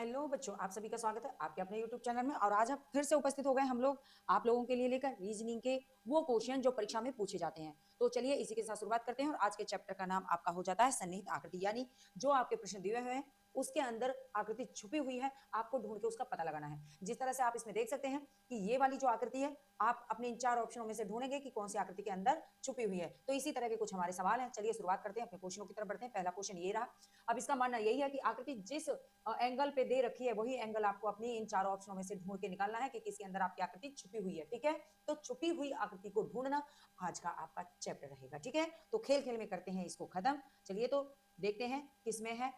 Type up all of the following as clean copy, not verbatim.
Hello बच्चों, आप सभी का स्वागत है आपके अपने यूट्यूब चैनल में। और आज हम फिर से उपस्थित हो गए हम लोग आप लोगों के लिए लेकर रीजनिंग के वो क्वेश्चन जो परीक्षा में पूछे जाते हैं। तो चलिए इसी के साथ शुरुआत करते हैं। और आज के चैप्टर का नाम आपका हो जाता है सन्निहित आकृति, यानी जो आपके प्रश्न दिए हुए हैं उसके अंदर आकृति छुपी हुई है, आपको ढूंढ के उसका पता लगाना है। जिस तरह से आप इसमें देख सकते हैं कि ये वाली जो आकृति है, आप अपने इन 4 ऑप्शनों में से ढूंढेंगे कि कौन सी आकृति के अंदर छुपी हुई है। तो इसी तरह के कुछ हमारे सवाल हैं। चलिए शुरुआत करते हैं, अपने क्वेश्चनों की तरफ बढ़ते हैं। पहला क्वेश्चन ये रहा। अब इसका मानना यही है कि आकृति जिस एंगल पे दे रखी है वही एंगल आपको अपनी इन 4 ऑप्शनों में से ढूंढ के निकालना है कि किसके अंदर आपकी आकृति छुपी हुई है। ठीक है, तो छुपी हुई आकृति को ढूंढना आज का आपका चैप्टर रहेगा। ठीक है, तो खेल खेल में करते हैं इसको खत्म। चलिए तो देखते हैं किसमें है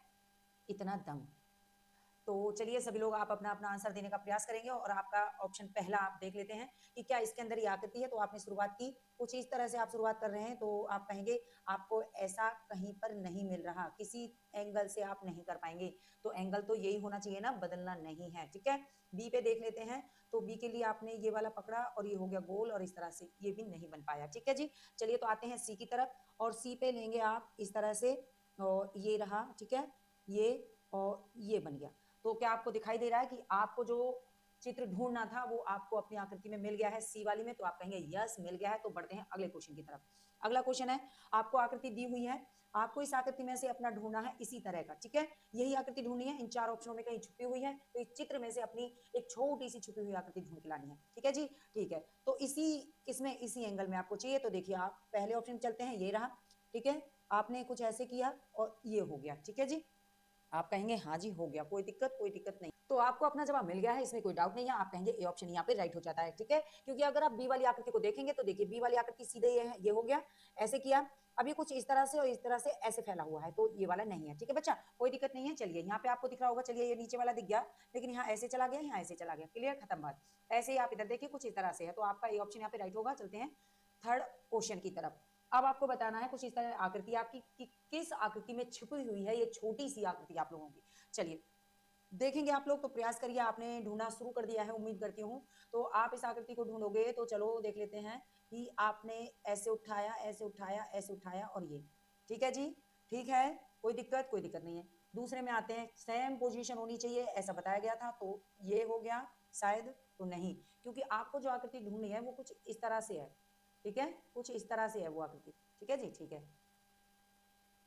इतना दम। तो चलिए सभी लोग आप अपना अपना आंसर देने का प्रयास करेंगे। और आपका ऑप्शन पहला आप देख लेते हैं कि क्या इसके अंदर ये आकृति है। तो आपने शुरुआत की कुछ इस तरह से, आप शुरुआत कर रहे हैं तो आप कहेंगे आपको ऐसा कहीं पर नहीं मिल रहा, किसी एंगल से आप नहीं कर पाएंगे। तो एंगल तो यही होना चाहिए ना, बदलना नहीं है। ठीक है, बी पे देख लेते हैं। तो बी के लिए आपने ये वाला पकड़ा और ये हो गया गोल, और इस तरह से ये भी नहीं बन पाया। ठीक है जी, चलिए तो आते हैं सी की तरफ। और सी पे लेंगे आप इस तरह से, और ये रहा। ठीक है, ये और ये बन गया। तो क्या आपको दिखाई दे रहा है कि आपको जो चित्र ढूंढना था वो आपको अपनी आकृति में मिल गया है सी वाली में। तो आप कहेंगे यस मिल गया है। तो बढ़ते हैं अगले क्वेश्चन की तरफ। अगला क्वेश्चन है, आपको आकृति दी हुई है, आपको इस आकृति में से अपना ढूंढना है इसी तरह का। ठीक है, यही आकृति ढूंढनी है, इन 4 ऑप्शनों में कहीं छुपी हुई है। तो इस चित्र में से अपनी एक छोटी सी छुपी हुई आकृति ढूंढ के लानी है। ठीक है जी, ठीक है। तो इसी किसमें, इसी एंगल में आपको चाहिए। तो देखिए आप पहले ऑप्शन चलते हैं, ये रहा। ठीक है, आपने कुछ ऐसे किया और ये हो गया। ठीक है जी, आप कहेंगे हाँ जी हो गया, कोई दिक्कत नहीं। तो आपको अपना जवाब मिल गया है, इसमें कोई डाउट नहीं है। आप कहेंगे ए ऑप्शन यहाँ पे राइट हो जाता है। ठीक है, क्योंकि अगर आप बी वाली आकृति को देखेंगे तो देखिए बी वाली आकृति सीधे ये है, ये हो गया, ऐसे किया। अब ये कुछ इस तरह से और इस तरह से ऐसे फैला हुआ है, तो ये वाला नहीं है। ठीक है बच्चा, कोई दिक्कत नहीं है। चलिए यहाँ पे आपको दिख रहा होगा, चलिए ये नीचे वाला दिख गया, लेकिन यहाँ ऐसे चला गया, यहाँ ऐसे चला गया। क्लियर, खत्म बात। ऐसे ही आप इधर देखिए कुछ इस तरह से है, तो आपका ए ऑप्शन यहाँ पे राइट होगा। चलते हैं थर्ड क्वेश्चन की तरफ। अब आपको बताना है कुछ इस तरह आकृति आपकी कि किस आकृति में छिपी हुई है ये छोटी सी आकृति आप लोगों की। चलिए देखेंगे आप लोग, तो प्रयास करिए। आपने ढूंढना शुरू कर दिया है, उम्मीद करती हूँ। तो आप इस आकृति को ढूंढोगे। तो चलो देख लेते हैं कि आपने ऐसे उठाया, ऐसे उठाया, ऐसे उठाया, और ये। ठीक है जी, ठीक है, कोई दिक्कत नहीं है। दूसरे में आते हैं, सेम पोजीशन होनी चाहिए ऐसा बताया गया था। तो ये हो गया शायद, तो नहीं, क्योंकि आपको जो आकृति ढूंढनी है वो कुछ इस तरह से है। ठीक है, कुछ इस तरह से है वो आकृति। ठीक है जी, ठीक है।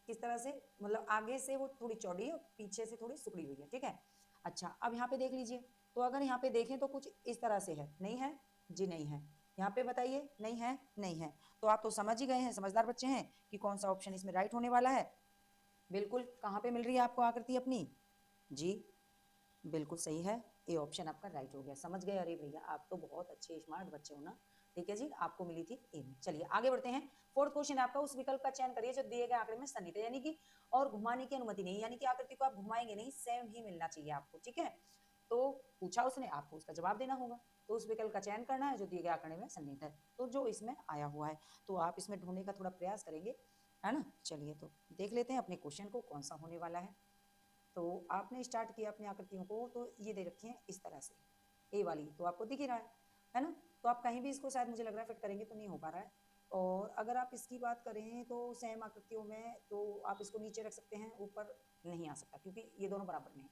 किस तरह से, मतलब आगे से वो थोड़ी चौड़ी है, पीछे से थोड़ी सिकुड़ी हुई है। ठीक है, अच्छा अब यहाँ पे देख लीजिए। तो अगर यहाँ पे देखें तो कुछ इस तरह से है, नहीं है जी, नहीं है। यहाँ पे बताइए, नहीं है, नहीं है। तो आप तो समझ ही गए हैं, समझदार बच्चे हैं, कि कौन सा ऑप्शन इसमें राइट होने वाला है। बिल्कुल, कहाँ पे मिल रही है आपको आकृति अपनी जी, बिल्कुल सही है। ए ऑप्शन आपका राइट हो गया, समझ गए। अरे भैया आप तो बहुत अच्छे स्मार्ट बच्चे हो ना। ठीक है जी, आपको मिली थी ए में। चलिए आगे बढ़ते हैं। फोर्थ क्वेश्चन आपका, उस विकल्प का चयन करिए जो दिए गए आंकड़े में सन्निहित है, यानी कि और घुमाने की अनुमति नहीं, यानी कि आकृति को आप घुमाएंगे नहीं, सेम ही मिलना चाहिए आपको। ठीक है, तो पूछा उसने, आपको उसका जवाब देना होगा। तो उस विकल्प का चयन करना है जो दिए गए आंकड़े में सन्निहित है, तो जो इसमें आया हुआ है। तो आप इसमें ढूंढने का थोड़ा प्रयास करेंगे, है ना। चलिए तो देख लेते हैं अपने क्वेश्चन को कौन सा होने वाला है। तो आपने स्टार्ट किया अपनी आकृतियों को, तो ये दे रखी है इस तरह से, ए वाली तो आपको दिख ही रहा है ना। तो आप कहीं भी इसको शायद मुझे लग रहा है फिट करेंगे तो नहीं हो पा रहा है। और अगर आप इसकी बात करें तो सेम आकृतियों में तो आप इसको नीचे रख सकते हैं, ऊपर नहीं आ सकता क्योंकि ये दोनों बराबर में है।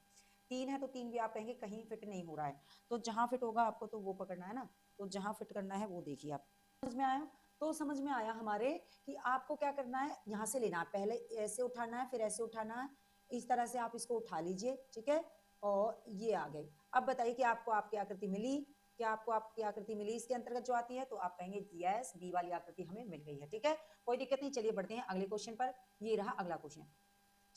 3 है तो 3 भी आप कहेंगे कहीं फिट नहीं हो रहा है। तो जहां फिट होगा आपको तो वो पकड़ना है ना, तो जहां फिट करना है वो देखिए आप। समझ में आया, तो समझ में आया हमारे कि आपको क्या करना है, यहाँ से लेना है, पहले ऐसे उठाना है, फिर ऐसे उठाना है। इस तरह से आप इसको उठा लीजिए। ठीक है, और ये आ गई। अब बताइए कि आपको आपकी आकृति मिली, क्या आपको आपकी आकृति मिली इसके अंतर्गत जो आती है। तो आप कहेंगे यस, बी वाली आकृति हमें मिल गई है। ठीक है, कोई दिक्कत नहीं। चलिए बढ़ते हैं अगले क्वेश्चन पर। ये रहा अगला क्वेश्चन।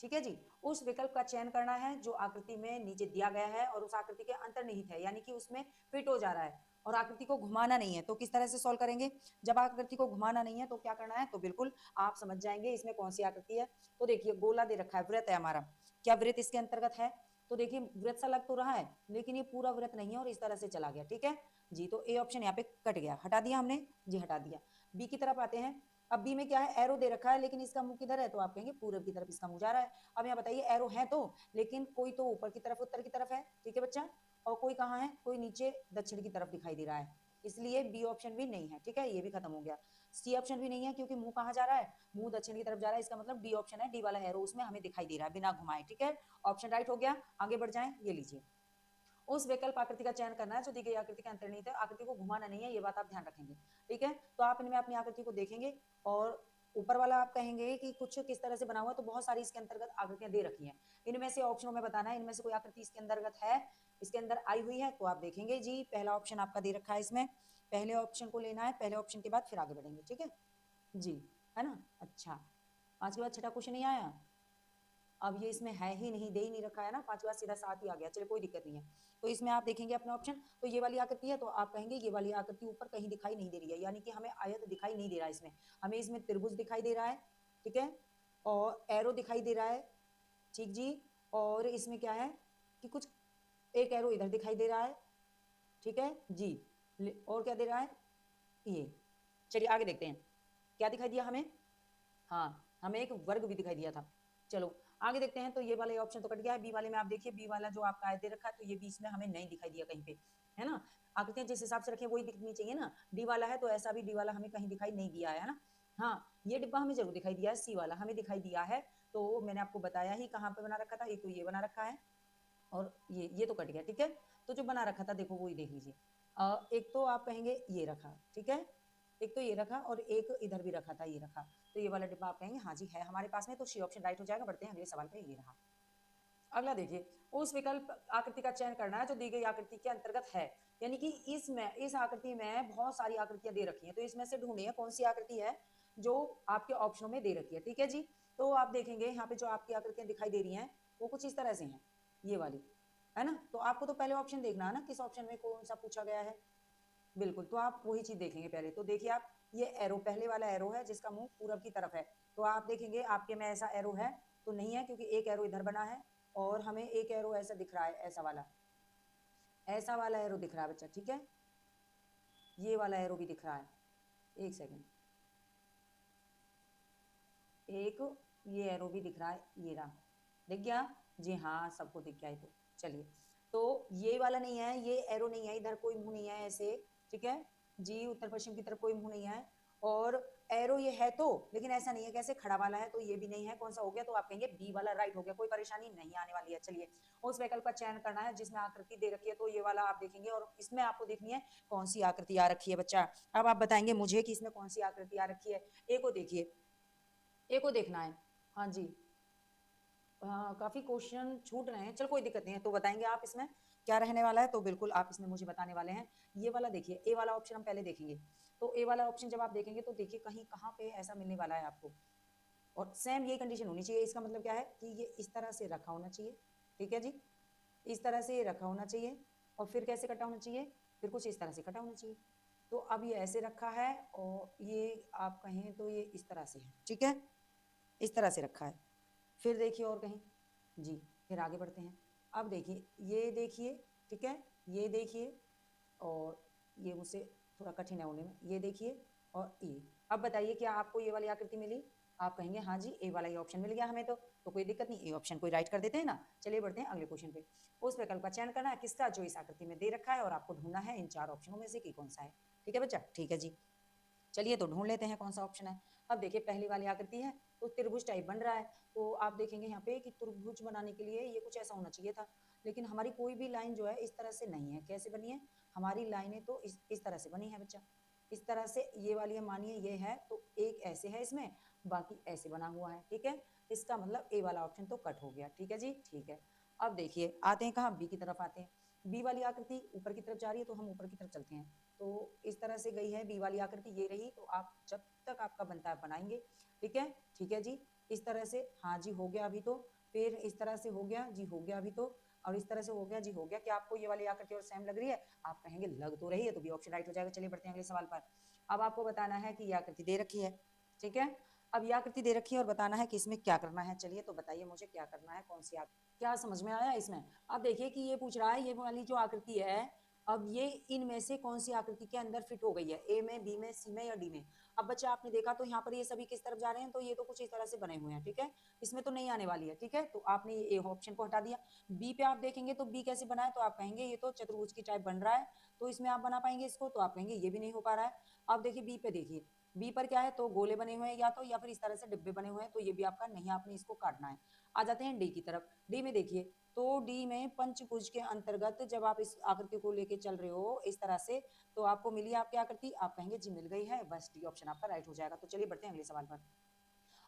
ठीक है जी, उस विकल्प का चयन करना है जो आकृति में नीचे दिया गया है और उस आकृति के अंतर्निहित है, यानी कि उसमें फिट हो जा रहा है और आकृति को घुमाना नहीं है। तो किस तरह से सॉल्व करेंगे, जब आकृति को घुमाना नहीं है तो क्या करना है, तो बिल्कुल आप समझ जाएंगे इसमें कौन सी आकृति है। तो देखिए गोला दे रखा है, वृत्त है हमारा, क्या वृत्त इसके अंतर्गत है। तो देखिए वृत्त सा लग तो रहा है, लेकिन ये पूरा वृत्त नहीं है और इस तरह से चला गया। ठीक है जी, तो ए ऑप्शन यहाँ पे कट गया, हटा दिया हमने जी, हटा दिया। बी की तरफ आते हैं। अब बी में क्या है, एरो दे रखा है, लेकिन इसका मुंह किधर है, तो आप कहेंगे पूरब की तरफ इसका मुंह जा रहा है। अब यहाँ बताइए एरो है तो, लेकिन कोई तो ऊपर की तरफ उत्तर की तरफ है। ठीक है बच्चा, और कोई कहाँ है, कोई नीचे दक्षिण की तरफ दिखाई दे रहा है। इसलिए बी ऑप्शन भी नहीं है। ठीक है, ये भी खत्म हो गया। सी ऑप्शन भी नहीं है क्योंकि मुंह कहाँ जा रहा है, मुंह दक्षिण की तरफ जा रहा है, इसका मतलब डी ऑप्शन है, डी वाला एरो उसमें हमें दिखाई दे रहा है बिना घुमाए। ठीक है, ऑप्शन राइट हो गया। आगे बढ़ जाएं, ये लीजिए। उस वैकल्प आकृति का चयन करना है जो दी गई आकृति के अंतर्निहित है, आकृति को घुमाना नहीं है, ये बात आप ध्यान रखेंगे। ठीक है, तो आप इनमें अपनी आकृति को देखेंगे और ऊपर वाला आप कहेंगे कि कुछ किस तरह से बना हुआ है, तो बहुत सारी इसके अंतर्गत आकृतियां दे रखी हैं। इनमें से ऑप्शनों में बताना है, इनमें से कोई आकृति इसके अंतर्गत है, इसके अंदर आई हुई है, तो आप देखेंगे जी पहला ऑप्शन आपका दे रखा है इसमें, पहले ऑप्शन को लेना है, पहले ऑप्शन के बाद फिर आगे बढ़ेंगे। ठीक है जी, है ना। अच्छा, आज के बाद छठा क्वेश्चन नहीं आया, अब ये इसमें है ही नहीं, दे ही नहीं रखा है ना, 5 के बाद सीधा 7 ही आ गया। चलिए कोई दिक्कत नहीं है। तो इसमें आप देखेंगे अपना ऑप्शन, तो ये वाली आकृति है, तो आप कहेंगे ये वाली आकृति ऊपर कहीं दिखाई नहीं दे रही है, यानी कि हमें आयत दिखाई नहीं दे रहा है इसमें, हमें इसमें त्रिभुज दिखाई दे रहा है। ठीक है, और एरो दिखाई दे रहा है। ठीक जी, और इसमें क्या है कि कुछ एक एरो इधर दिखाई दे रहा है। ठीक है जी, और क्या दे रहा है ये। चलिए आगे देखते हैं क्या दिखाई दिया हमें। हाँ, हमें एक वर्ग भी दिखाई दिया था। चलो आगे देखते हैं, तो ये वाला ऑप्शन तो कट गया है। बी वाले में आप देखिए, बी वाला जो आपका आयत दे रखा है, तो ये बीच में हमें नहीं दिखाई दिया कहीं पे, है ना। आकृतियां जिस हिसाब से रखी है वही दिखनी चाहिए ना। डी वाला है तो ऐसा भी डी वाला हमें कहीं दिखाई नहीं दिया है ना। हाँ, ये डिब्बा हमें जरूर दिखाई दिया है, सी वाला हमें दिखाई दिया है। तो मैंने आपको बताया ही कहाँ पे बना रखा था, एक तो ये बना रखा है और ये तो कट गया। ठीक है, तो जो बना रखा था देखो वही देख लीजिए। एक तो आप कहेंगे ये रखा, ठीक है, एक तो ये रखा और एक इधर भी रखा था, ये रखा, तो ये वाला डिब्बा आप कहेंगे हाँ जी है हमारे पास में, तो सी ऑप्शन राइट हो जाएगा। बढ़ते हैं अगले सवाल पे, ये रहा। अगला देखिए, उस विकल्प आकृति का चयन करना है जो दी गई आकृति के अंतर्गत है, यानी कि इसमें इस आकृति में बहुत सारी आकृतियां दे रखी हैं, तो इसमें से ढूंढिए कौन सी आकृति है जो आपके ऑप्शनों में दे रखी है। ठीक है जी, तो आप देखेंगे यहाँ पे जो आपकी आकृतियां दिखाई दे रही हैं वो कुछ इस तरह से हैं, ये वाली, है ना। तो आपको तो पहले ऑप्शन देखना है ना, किस ऑप्शन में कौन सा पूछा गया है। बिल्कुल, तो आप वही चीज देखेंगे पहले। तो देखिए आप, ये एरो पहले वाला एरो है जिसका मुंह पूरब की तरफ है, तो आप देखेंगे आपके में ऐसा एरो है तो नहीं है, क्योंकि एक एरो इधर बना है और हमें एक एरो ऐसा दिख रहा है, ऐसा वाला एरो दिख रहा है बच्चा। ठीक है, ये वाला एरो भी दिख रहा है, एक सेकेंड, एक ये एरो भी दिख रहा है, ये रहा, दिख गया जी, हाँ सबको दिख गया है। तो चलिए, तो ये वाला नहीं है, ये एरो नहीं है, इधर कोई मुंह नहीं है ऐसे। ठीक है जी, उत्तर पश्चिम की तरफ कोई मुंह नहीं है, और एरो ये है तो, लेकिन ऐसा नहीं है कैसे खड़ा वाला है, तो ये भी नहीं है। कौन सा हो गया, तो आप कहेंगे बी वाला राइट हो गया, कोई परेशानी नहीं आने वाली है। चलिए, उस विकल्प का चयन करना है जिसमें आकृति दे रखी है, तो ये वाला आप देखेंगे और इसमें आपको देखनी है कौन सी आकृति आ रखी है बच्चा। अब आप बताएंगे मुझे कि इसमें कौन सी आकृति आ रखी है। ए को देखिए, ए को देखना है। हाँ जी, हाँ काफी क्वेश्चन छूट रहे हैं, चल कोई दिक्कत नहीं है, तो बताएंगे आप इसमें क्या रहने वाला है, तो बिल्कुल आप इसमें मुझे बताने वाले हैं। ये वाला देखिए, ए वाला ऑप्शन हम पहले देखेंगे। तो ए वाला ऑप्शन जब आप देखेंगे तो देखिए कहीं कहाँ पे ऐसा मिलने वाला है आपको, और सेम ये कंडीशन होनी चाहिए। इसका मतलब क्या है कि ये इस तरह से रखा होना चाहिए। ठीक है जी, इस तरह से ये रखा होना चाहिए, और फिर कैसे कटा होना चाहिए, फिर कुछ इस तरह से कटा होना चाहिए। तो अब ये ऐसे रखा है और ये आप कहें तो ये इस तरह से है। ठीक है, इस तरह से रखा है। फिर देखिए और कहीं जी, फिर आगे बढ़ते हैं। अब देखिए, ये देखिए, ठीक है, ये देखिए, और ये मुझसे थोड़ा कठिन है होने में, ये देखिए और ये। अब बताइए क्या आपको ये वाली आकृति मिली, आप कहेंगे हाँ जी ए वाला ये ऑप्शन मिल गया हमें, तो कोई दिक्कत नहीं, ए ऑप्शन कोई राइट कर देते हैं ना। चलिए बढ़ते हैं अगले क्वेश्चन पे। उस विकल्प का चयन करना है किसका जो इस आकृति में दे रखा है, और आपको ढूंढना है इन 4 ऑप्शनों में से कि कौन सा है। ठीक है बच्चा, ठीक है जी, चलिए तो ढूंढ लेते हैं कौन सा ऑप्शन है। अब देखिए पहली वाली आकृति है, तो त्रिभुज टाइप बन रहा है, तो आप देखेंगे यहाँ पे कि त्रिभुज बनाने के लिए ये कुछ ऐसा होना चाहिए था, लेकिन हमारी कोई भी लाइन जो है इस तरह से नहीं है। कैसे बनी है हमारी लाइनें, तो इस तरह से बनी है बच्चा, इस तरह से। ये वाली है, मानिए ये है, तो एक ऐसे है इसमें, बाकी ऐसे बना हुआ है। ठीक है, इसका मतलब ए वाला ऑप्शन तो कट हो गया। ठीक है जी, ठीक है। अब देखिए आते हैं कहाँ, बी की तरफ आते हैं। बी वाली आकृति ऊपर की तरफ जा रही है, तो हम ऊपर की तरफ चलते हैं। तो इस तरह से गई है बी वाली आकृति, ये रही, तो आप जब तक आपका बनता है बनाएंगे। ठीक है, ठीक है जी, इस तरह से, हाँ जी हो गया अभी तो, फिर इस तरह से हो गया जी, हो गया अभी तो, और इस तरह से हो गया जी, हो गया। क्या आपको ये वाली आकृति और सेम लग रही है, आप कहेंगे लग तो रही है, तो बी ऑप्शन राइट हो जाएगा। चलिए बढ़ते हैं अगले सवाल पर। अब आपको बताना है कि ये आकृति दे रखी है। ठीक है, अब ये आकृति दे रखी है और बताना है कि इसमें क्या करना है। चलिए तो बताइए मुझे क्या करना है, कौन सी आकृति, क्या समझ में आया इसमें। अब देखिए कि ये पूछ रहा है, ये वाली जो आकृति है, अब ये इनमें से कौन सी आकृति के अंदर फिट हो गई है, ए में, बी में, सी में या डी में। अब बच्चा आपने देखा तो यहाँ पर ये सभी किस तरफ जा रहे हैं, तो ये तो कुछ इस तरह से बने हुए हैं, ठीक है, इसमें तो नहीं आने वाली है, ठीक है, तो आपने ये ए ऑप्शन को हटा दिया। बी पे आप देखेंगे तो बी कैसे बना है, तो आप कहेंगे ये तो चतुर्भुज की टाइप बन रहा है, तो इसमें आप बना पाएंगे इसको, तो आप कहेंगे ये भी नहीं हो पा रहा है। अब देखिए बी पे, देखिए बी पर क्या है, तो गोले बने हुए हैं या तो, या फिर इस तरह से डिब्बे बने हुए हैं, तो ये भी आपका नहीं, आपने इसको काटना है। आ जाते हैं डी की तरफ। डी में देखिए, तो डी में पंचभुज के अंतर्गत जब आप इस आकृति को लेके चल रहे हो इस तरह से, तो आपको मिली आपकी आकृति, आप कहेंगे जी मिल गई है, बस डी ऑप्शन आपका राइट हो जाएगा। तो चलिए बढ़ते हैं अगले सवाल पर।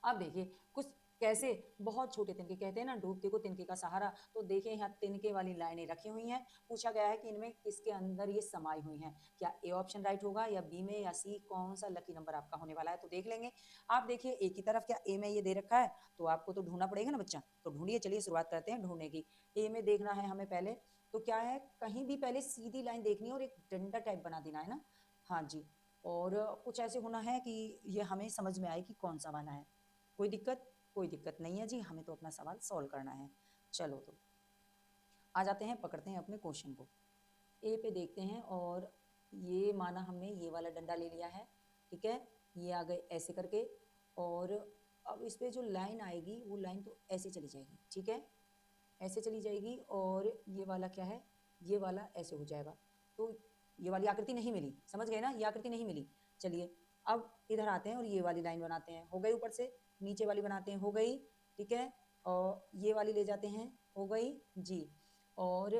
अब देखिए कुछ कैसे बहुत छोटे तिनके, कहते हैं ना डूबते को तिनके का सहारा, तो देखिए यहाँ तिनके वाली लाइनें रखी हुई हैं। पूछा गया है कि इनमें किसके अंदर ये समाई हुई हैं, क्या ए ऑप्शन राइट होगा या बी में या सी, कौन सा लकी नंबर आपका होने वाला है, तो देख लेंगे। आप देखिए ए की तरफ, क्या ए में ये दे रखा है, तो आपको तो ढूंढना पड़ेगा ना बच्चा, तो ढूंढिए, चलिए शुरुआत करते हैं ढूंढने की। ए में देखना है हमें पहले, तो क्या है, कहीं भी पहले सीधी लाइन देखनी है और एक डंडा टाइप बना देना है ना, हाँ जी, और कुछ ऐसे होना है कि ये हमें समझ में आए कि कौन सा वाला है। कोई दिक्कत, कोई दिक्कत नहीं है जी, हमें तो अपना सवाल सॉल्व करना है। चलो तो आ जाते हैं, पकड़ते हैं अपने क्वेश्चन को। ए पे देखते हैं, और ये माना हमने ये वाला डंडा ले लिया है, ठीक है, ये आ गए ऐसे करके, और अब इस पे जो लाइन आएगी वो लाइन तो ऐसे चली जाएगी, ठीक है, ऐसे चली जाएगी, और ये वाला क्या है, ये वाला ऐसे हो जाएगा, तो ये वाली आकृति नहीं मिली, समझ गए ना, ये आकृति नहीं मिली। चलिए अब इधर आते हैं और ये वाली लाइन बनाते हैं, हो गई, ऊपर से नीचे वाली बनाते हैं, हो गई, ठीक है, और ये वाली ले जाते हैं, हो गई जी, और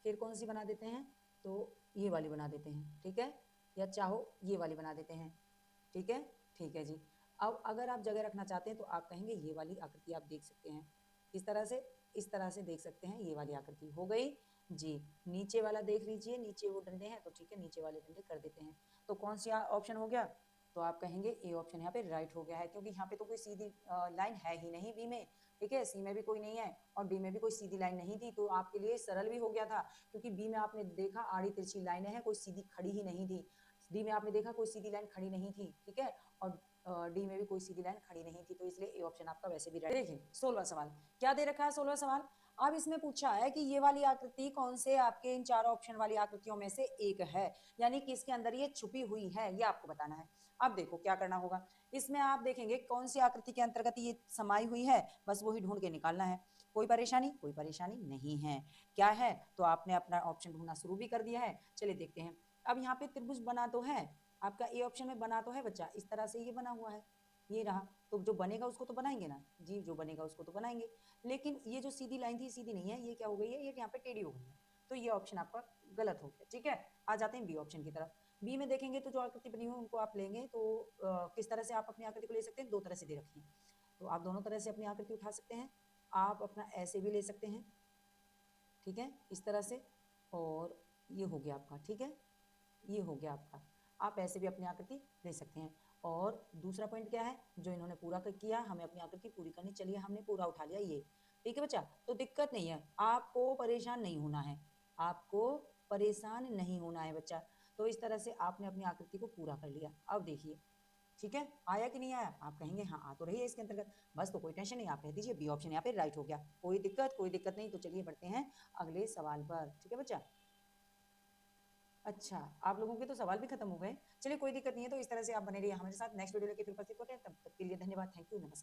फिर कौन सी बना देते हैं, तो ये वाली बना देते हैं, ठीक है, या चाहो ये वाली बना देते हैं, ठीक है, ठीक है जी। अब अगर आप जगह रखना चाहते हैं तो आप कहेंगे ये वाली आकृति आप देख सकते हैं, इस तरह से, इस तरह से देख सकते हैं, ये वाली आकृति हो गई जी। नीचे वाला देख लीजिए, नीचे वो डंडे हैं, तो ठीक है, नीचे वाले डंडे कर देते हैं, तो कौन सी ऑप्शन हो गया, तो आप कहेंगे ए ऑप्शन यहाँ पे राइट हो गया है, क्योंकि यहाँ पे तो कोई सीधी लाइन है ही नहीं बी में, ठीक है, सी में भी कोई नहीं है और डी में भी कोई सीधी लाइन नहीं थी, तो आपके लिए सरल भी हो गया था, क्योंकि बी में आपने देखा आड़ी तिरछी लाइनें हैं, कोई सीधी खड़ी ही नहीं थी। डी में आपने देखा कोई सीधी लाइन खड़ी नहीं थी, ठीक है, और डी में भी कोई सीधी लाइन खड़ी नहीं थी, तो इसलिए ए ऑप्शन आपका वैसे भी राइट। देखिए 16वां सवाल, क्या दे रखा है 16वां सवाल। अब इसमें पूछा है कि ये वाली आकृति कौन से आपके इन चारों ऑप्शन वाली आकृतियों में से एक है, यानी कि इसके अंदर ये छुपी हुई है, ये आपको बताना है। अब देखो क्या करना होगा, इसमें आप देखेंगे कौन सी आकृति के अंतर्गत ये समाई हुई है, बस वही ढूंढ के निकालना है। कोई परेशानी, कोई परेशानी नहीं है। क्या है, तो आपने अपना ऑप्शन ढूंढना शुरू भी कर दिया है, चलिए देखते हैं। अब यहाँ पे त्रिभुज बना तो है आपका, ए ऑप्शन में बना तो है बच्चा, इस तरह से ये बना हुआ है, ये रहा, तो जो बनेगा उसको तो बनाएंगे ना जी, जो बनेगा उसको तो बनाएंगे, लेकिन ये जो सीधी लाइन थी सीधी नहीं है, ये क्या हो गई है, ये यहाँ पे टेढ़ी हो गई है, तो ये ऑप्शन आपका गलत हो गया, ठीक है। आ जाते हैं बी ऑप्शन की तरफ। बी में देखेंगे तो जो आकृति बनी हुई उनको आप लेंगे, तो किस तरह से आप अपनी आकृति को ले सकते हैं, दो तरह से दे रखी है, तो आप दोनों तरह से अपनी आकृति उठा सकते हैं। आप अपना ऐसे भी ले सकते हैं, ठीक है, इस तरह से, और ये हो गया आपका, ठीक है, ये हो गया आपका, आप ऐसे भी अपनी आकृति ले सकते हैं। और दूसरा पॉइंट क्या है, जो इन्होंने पूरा किया, हमें अपनी आकृति पूरी करनी, चलिए हमने पूरा उठा लिया ये, ठीक है बच्चा, तो दिक्कत नहीं है, आपको परेशान नहीं होना है, आपको परेशान नहीं होना है बच्चा। तो इस तरह से आपने अपनी आकृति को पूरा कर लिया। अब देखिए, ठीक है, आया कि नहीं आया, आप कहेंगे हाँ आ तो रही है इसके अंतर्गत, बस, तो कोई टेंशन नहीं, आप कह दीजिए बी ऑप्शन यहाँ पे राइट हो गया, कोई दिक्कत, कोई दिक्कत नहीं। तो चलिए बढ़ते हैं अगले सवाल पर, ठीक है बच्चा। अच्छा, आप लोगों के तो सवाल भी खत्म हो गए, चलिए कोई दिक्कत नहीं है, तो इस तरह से आप बने रहिए हमारे साथ, नेक्स्ट वीडियो लेके फिर उपस्थित होते हैं, तब तक के लिए धन्यवाद, थैंक यू, नमस्कार।